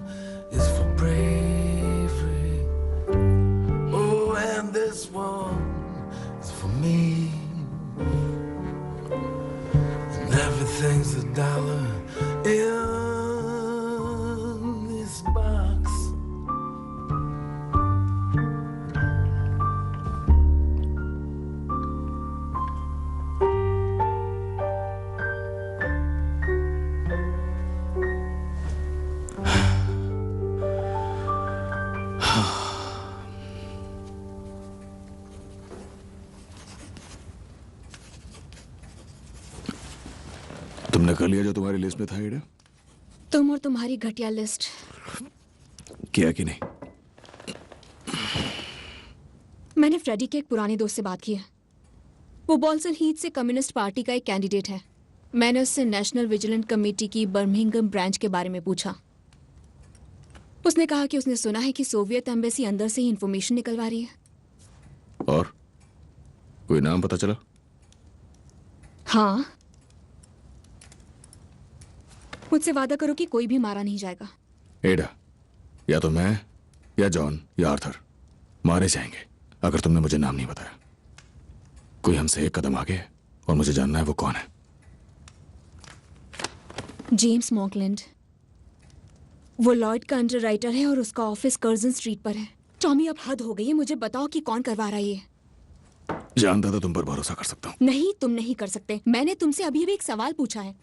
is for bravery. Oh, and this one is for me. And everything's a dollar in this box. तुमने कर लिया जो तुम्हारी list में था एडा? तुम और तुम्हारी घटिया लिस्ट। किया कि नहीं? मैंने फ्रेडी के एक पुराने दोस्त से बात की है। वो बॉल्सन हीथ से कम्युनिस्ट पार्टी का एक कैंडिडेट है। मैंने उससे नेशनल विजिलेंट कमेटी की बर्मिंघम ब्रांच के बारे में पूछा। उसने कहा कि उसने सुना है कि सोवियत एम्बेसी अंदर से ही इंफॉर्मेशन निकलवा रही है। और कोई नाम पता चला? हाँ, मुझसे वादा करो कि कोई भी मारा नहीं जाएगा। एडा, या तो मैं या जॉन या आर्थर मारे जाएंगे अगर तुमने मुझे नाम नहीं बताया। कोई हमसे एक कदम आगे है और मुझे जानना है वो कौन है। जेम्स मॉकलैंड। वो लॉयड का अंडर राइटर है और उसका ऑफिस कर्जन स्ट्रीट पर है। टॉमी, अब हद हो गई है। मुझे बताओ कि कौन करवा रहा है ये। जानता था तुम पर भरोसा कर सकता हूँ। नहीं, तुम नहीं कर सकते। मैंने तुमसे अभी भी एक सवाल पूछा है।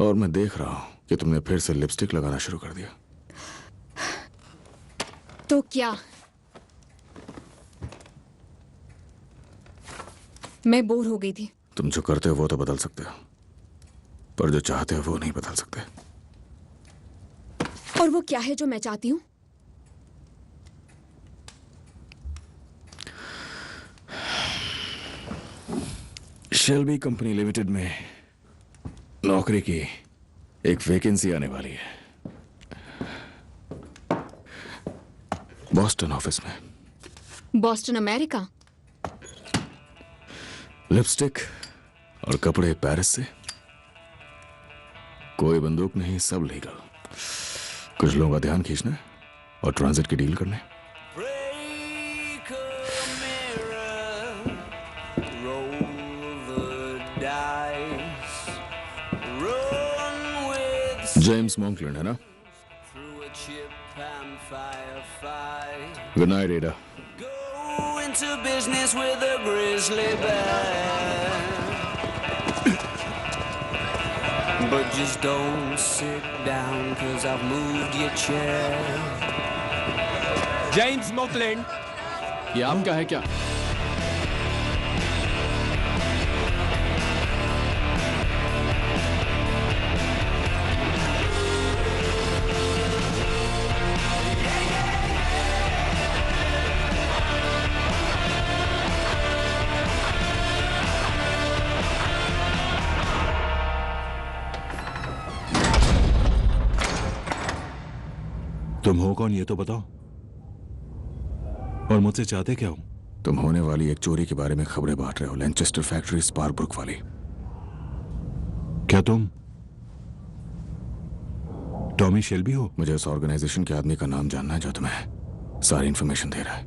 और मैं देख रहा हूं कि तुमने फिर से लिपस्टिक लगाना शुरू कर दिया। तो क्या मैं बोर हो गई थी? तुम जो करते हो वो तो बदल सकते हो, पर जो चाहते हो वो नहीं बदल सकते। और वो क्या है जो मैं चाहती हूँ? शेल्बी कंपनी लिमिटेड में नौकरी की एक वैकेंसी आने वाली है, बॉस्टन ऑफिस में। Boston, America? लिपस्टिक और कपड़े पेरिस से। कोई बंदूक नहीं, सब लीगल। कुछ लोगों का ध्यान खींचना है और ट्रांजिट की डील करने। जेम्स मॉकलैंड है ना? गुड नाइट एडा। Into business with a grizzly bear, but just don't sit down 'cause I've moved your chair. James Mockland, ये आपका है क्या? तुम हो कौन ये तो बताओ, और मुझसे चाहते क्या हो? तुम होने वाली एक चोरी के बारे में खबरें बांट रहे हो, लैनचेस्टर फैक्ट्री स्पारब्रुक वाली। क्या तुम टॉमी शेल्बी हो? मुझे उस ऑर्गेनाइजेशन के आदमी का नाम जानना है जो तुम्हें सारी इंफॉर्मेशन दे रहा है।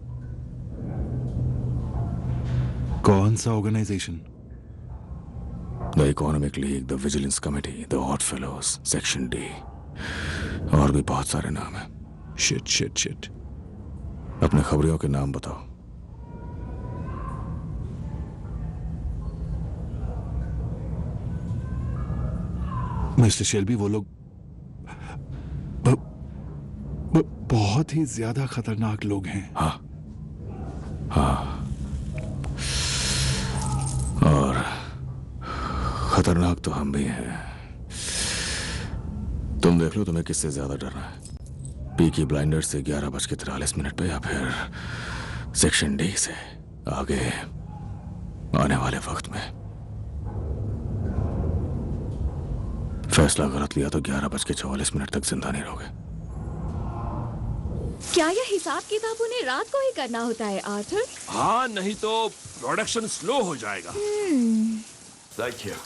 कौन सा organization? The economic league, the vigilance committee, the odd fellows, section d, और भी बहुत सारे नाम हैं। Shit shit shit. अपने खबरियों के नाम बताओ। मिस्टर शेल्बी, वो लोग बहुत ही ज्यादा खतरनाक लोग हैं। हाँ हाँ, और खतरनाक तो हम भी हैं। तुम देख लो तुम्हें किससे ज्यादा डरना है, पीकी ब्लाइंडर्स से 11:43 पे, या फिर सेक्शन डी से आगे आने वाले वक्त में। फैसला गलत लिया तो 11:44 तक जिंदा नहीं रहोगे। क्या यह हिसाब किताब उन्हें रात को ही करना होता है, आर्थर? हाँ, नहीं तो प्रोडक्शन स्लो हो जाएगा। Thank you.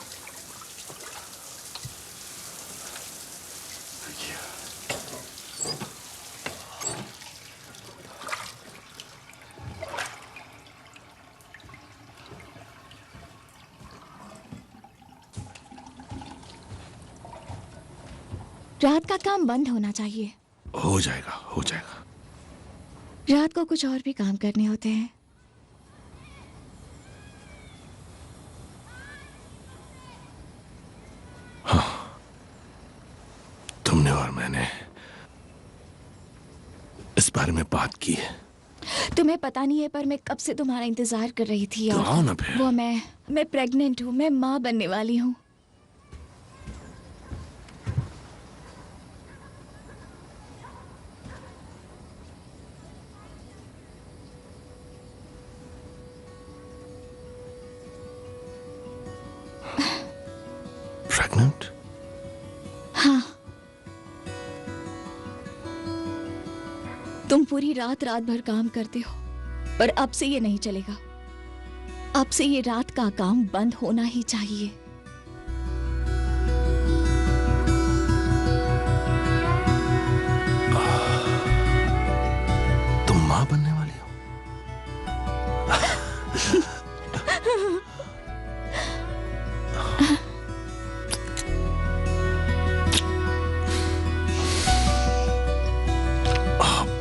रात का काम बंद होना चाहिए। हो जाएगा, हो जाएगा। रात को कुछ और भी काम करने होते हैं। हाँ, तुमने और मैंने इस बारे में बात की है। तुम्हें पता नहीं है, पर मैं कब से तुम्हारा इंतजार कर रही थी। तो आओ ना फिर। वो मैं प्रेग्नेंट हूँ, मैं माँ बनने वाली हूँ। प्रेग्नेंट? हाँ। तुम पूरी रात भर काम करते हो, पर अब से ये नहीं चलेगा। अब से ये रात का काम बंद होना ही चाहिए। तुम माँ बनने वाली हो?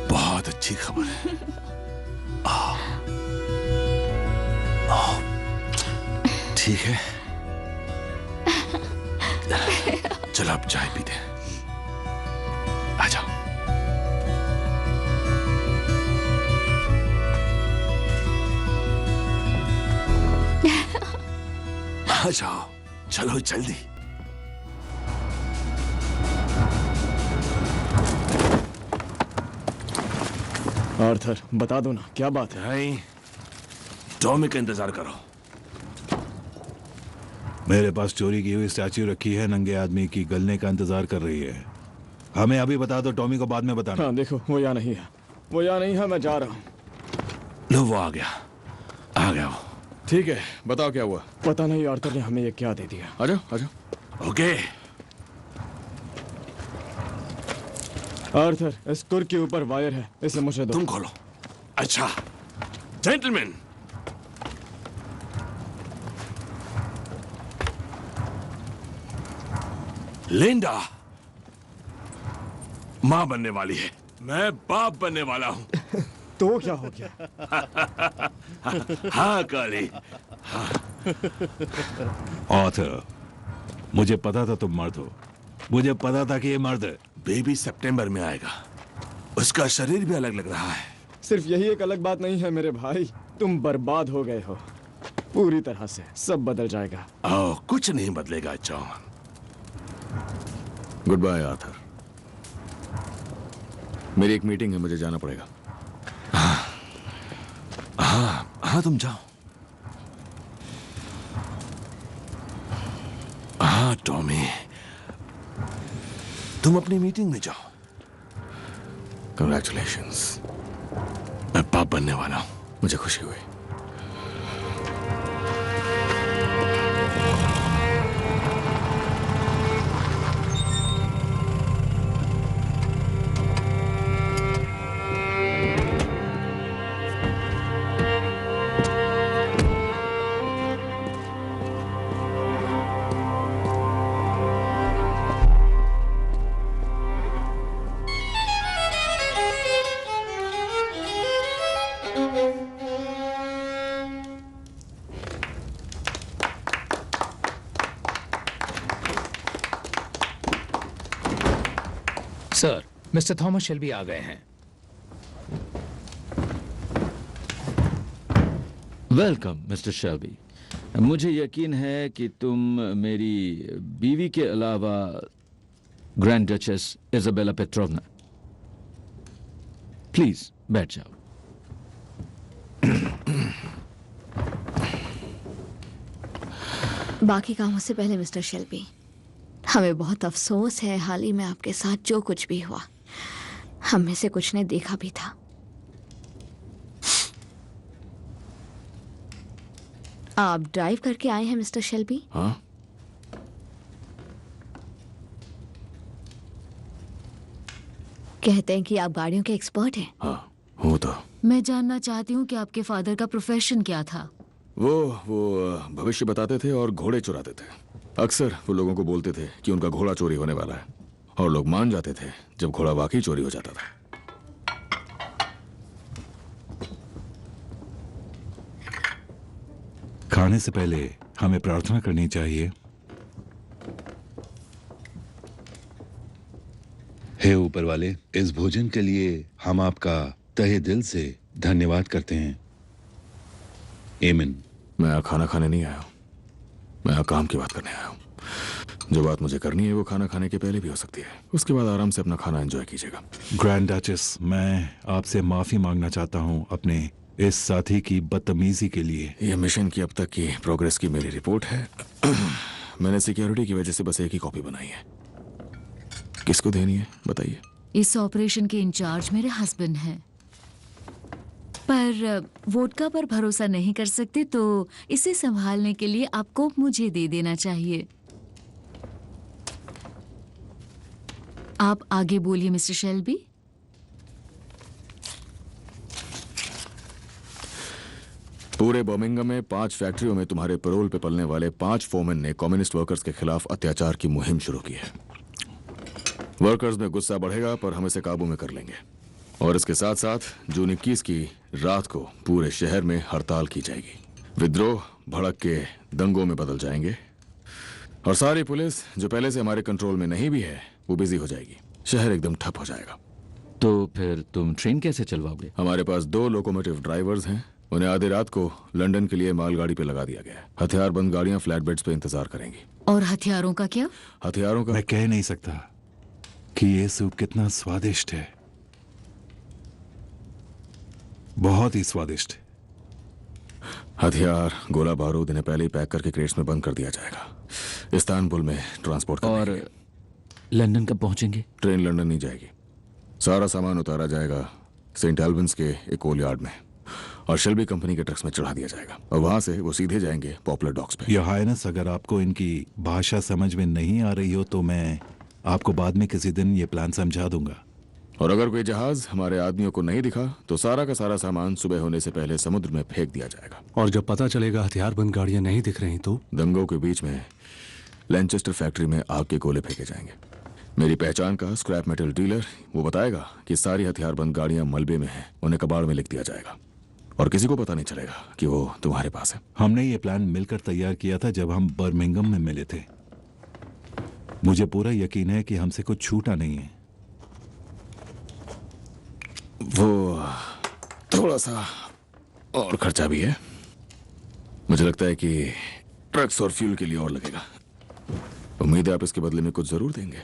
बहुत अच्छी खबर है। ठीक है, चलो अब चाय पीते हैं। आ जाओ। आ जाओ, चलो जल्दी। आर्थर, बता दो ना, क्या बात है? नहीं, टॉमी का इंतजार करो। मेरे पास चोरी की हुई स्टैच्यू रखी है, नंगे आदमी की, गलने का इंतजार कर रही है। हमें अभी बता दो, टॉमी को बाद में बताना। हाँ देखो, वो यहाँ नहीं है, वो यहाँ नहीं है, मैं जा रहा हूँ। लो, वो आ गया वो। ठीक है, बताओ क्या हुआ? पता नहीं आर्थर ने हमें ये क्या दे दिया। आजा, आजा। ओके। आर्थर, इस कुर के ऊपर वायर है, इसे मुझे दो। तुम खोलो। अच्छा, जेंटलमैन, लिंडा मां बनने वाली है, मैं बाप बनने वाला हूं। तो क्या हो गया? हाँ काली, हाँ। आर्थर, मुझे पता था तुम मर्द हो, मुझे पता था कि ये मर्द है। बेबी सितंबर में आएगा, उसका शरीर भी अलग लग रहा है। सिर्फ यही एक अलग बात नहीं है मेरे भाई, तुम बर्बाद हो गए हो पूरी तरह से। सब बदल जाएगा। ओह, कुछ नहीं बदलेगा जॉन। गुड बाय आर्थर, मेरी एक मीटिंग है, मुझे जाना पड़ेगा। हाँ तुम जाओ। हाँ टॉमी, तुम अपनी मीटिंग में जाओ। कंग्रेचुलेशंस, मैं बाप बनने वाला हूं। मुझे खुशी हुई। सर, मिस्टर थॉमस शेल्बी आ गए हैं। Welcome mister Shelby. मुझे यकीन है कि तुम मेरी बीवी के अलावा ग्रैंड डचेस इजाबेला पेट्रोवना। प्लीज बैठ जाओ। बाकी कामों से पहले मिस्टर शेल्बी, हमें बहुत अफसोस है, हाल ही में आपके साथ जो कुछ भी हुआ, हम में से कुछ ने देखा भी था। आप ड्राइव करके आए हैं मिस्टर शेल्बी? हाँ। कहते हैं कि आप गाड़ियों के एक्सपर्ट हैं। हाँ, वो तो। मैं जानना चाहती हूँ कि आपके फादर का प्रोफेशन क्या था? वो भविष्य बताते थे और घोड़े चुराते थे। अक्सर वो लोगों को बोलते थे कि उनका घोड़ा चोरी होने वाला है, और लोग मान जाते थे जब घोड़ा वाकई चोरी हो जाता था। खाने से पहले हमें प्रार्थना करनी चाहिए। हे ऊपर वाले, इस भोजन के लिए हम आपका तहे दिल से धन्यवाद करते हैं। एमिन, मैं यहाँ खाना खाने नहीं आया हूँ, मैं यहाँ काम की बात करने आया हूँ। जो बात मुझे करनी है वो खाना खाने के पहले भी हो सकती है, उसके बाद आराम से अपना खाना एंजॉय कीजिएगा। ग्रैंड डचेस, मैं आपसे माफी मांगना चाहता हूँ अपने इस साथी की बदतमीजी के लिए। ये मिशन की अब तक की प्रोग्रेस की मेरी रिपोर्ट है। मैंने सिक्योरिटी की वजह से बस एक ही कॉपी बनाई है। किसको देनी है बताइए? इस ऑपरेशन के इंचार्ज मेरे हस्बैंड हैं, पर वोडका पर भरोसा नहीं कर सकते, तो इसे संभालने के लिए आपको मुझे दे देना चाहिए। आप आगे बोलिए मिस्टर शेल्बी। पूरे बर्मिंघम में 5 फैक्ट्रियों में तुम्हारे पैरोल पे पलने वाले 5 फोरमैन ने कम्युनिस्ट वर्कर्स के खिलाफ अत्याचार की मुहिम शुरू की है। वर्कर्स में गुस्सा बढ़ेगा, पर हम इसे काबू में कर लेंगे। और इसके साथ साथ जून 21 की रात को पूरे शहर में हड़ताल की जाएगी। विद्रोह भड़क के दंगों में बदल जाएंगे और सारी पुलिस जो पहले से हमारे कंट्रोल में नहीं भी है वो बिजी हो जाएगी। शहर एकदम ठप हो जाएगा। तो फिर तुम ट्रेन कैसे चलवाओगे? हमारे पास 2 लोकोमोटिव ड्राइवर्स हैं, उन्हें आधी रात को लंदन के लिए मालगाड़ी पे लगा दिया गया है। हथियारबंद गाड़ियां फ्लैट बेड्स पे इंतजार करेंगी। और हथियारों का क्या? हथियारों का मैं कह नहीं सकता कि ये सूप कितना स्वादिष्ट है, बहुत ही स्वादिष्ट। हथियार, गोला बारूद इन्हें पहले ही पैक करके क्रेट्स में बंद कर दिया जाएगा। इस्तांबुल में ट्रांसपोर्ट और लंदन कब पहुंचेंगे? ट्रेन लंदन नहीं जाएगी। सारा सामान उतारा जाएगा सेंट एल्बंस के एक कोल यार्ड में और शेल्बी कंपनी के ट्रक्स में चढ़ा दिया जाएगा और वहां से वो सीधे जाएंगे पॉपुलर डॉक्स पे। योर हाइनेस, अगर आपको इनकी भाषा समझ में नहीं आ रही हो तो मैं आपको बाद में किसी दिन ये प्लान समझा दूंगा। और अगर कोई जहाज हमारे आदमियों को नहीं दिखा तो सारा का सारा सामान सुबह होने से पहले समुद्र में फेंक दिया जाएगा। और जब पता चलेगा हथियारबंद गाड़ियां नहीं दिख रही तो दंगों के बीच में लैनचेस्टर फैक्ट्री में आग के गोले फेंके जाएंगे। मेरी पहचान का स्क्रैप मेटल डीलर वो बताएगा कि सारी हथियारबंद गाड़ियां मलबे में हैं, उन्हें कबाड़ में लिख दिया जाएगा और किसी को पता नहीं चलेगा कि वो तुम्हारे पास है। हमने ये प्लान मिलकर तैयार किया था जब हम बर्मिंघम में मिले थे। मुझे पूरा यकीन है कि हमसे कुछ छूटा नहीं है। वो थोड़ा सा और खर्चा भी है। मुझे लगता है कि ट्रक्स और फ्यूल के लिए और लगेगा। उम्मीद है आप इसके बदले में कुछ जरूर देंगे।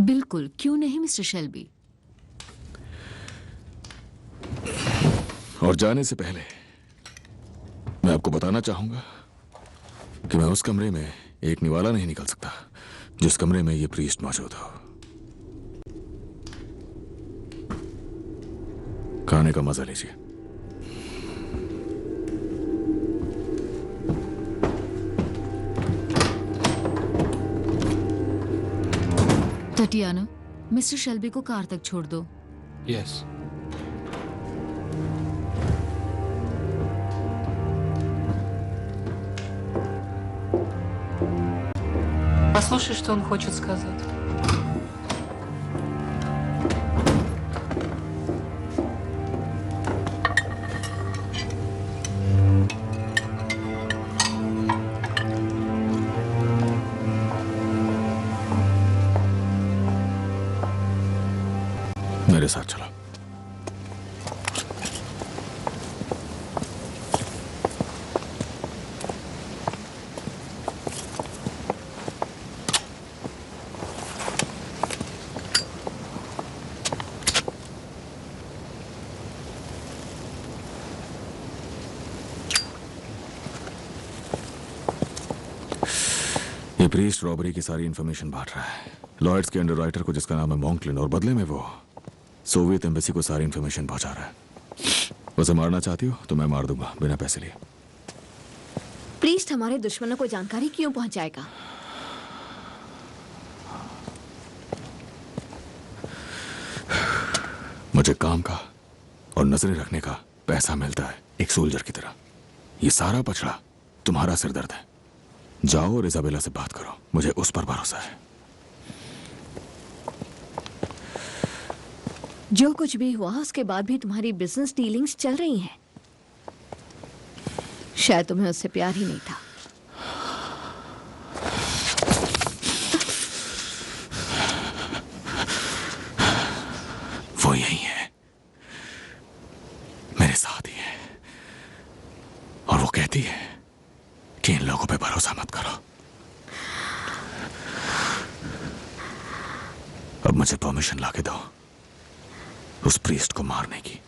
बिल्कुल, क्यों नहीं मिस्टर शेल्बी। और जाने से पहले मैं आपको बताना चाहूंगा कि मैं उस कमरे में एक निवाला नहीं निकल सकता जिस कमरे में ये प्रीस्ट मौजूद हो। खाने का मजा लीजिए। टटियाना, मिस्टर शेल्बी को कार तक छोड़ दो। यस। Послушай, что он хочет сказать. मेरे साथ चलो। ये प्रीस्ट रॉबरी की सारी इंफॉर्मेशन बांट रहा है लॉयड्स के अंडरराइटर को जिसका नाम है मॉन्कलिन, और बदले में वो सोवियत एम्बेसी को सारी इंफॉर्मेशन पहुंचा रहा है। उसे मारना चाहती हो तो मैं मार दूंगा बिना पैसे लिए। प्रीस्ट हमारे दुश्मनों को जानकारी क्यों पहुंचाएगा? मुझे काम का और नजरें रखने का पैसा मिलता है एक सोल्जर की तरह। ये सारा पछड़ा तुम्हारा सिरदर्द है। जाओ और इजाबेला से बात करो, मुझे उस पर भरोसा है। जो कुछ भी हुआ उसके बाद भी तुम्हारी बिजनेस डीलिंग्स चल रही हैं। शायद तुम्हें उससे प्यार ही नहीं था। वो यही है भरोसा मत करो। अब मुझे परमिशन लाके दो उस प्रीस्ट को मारने की।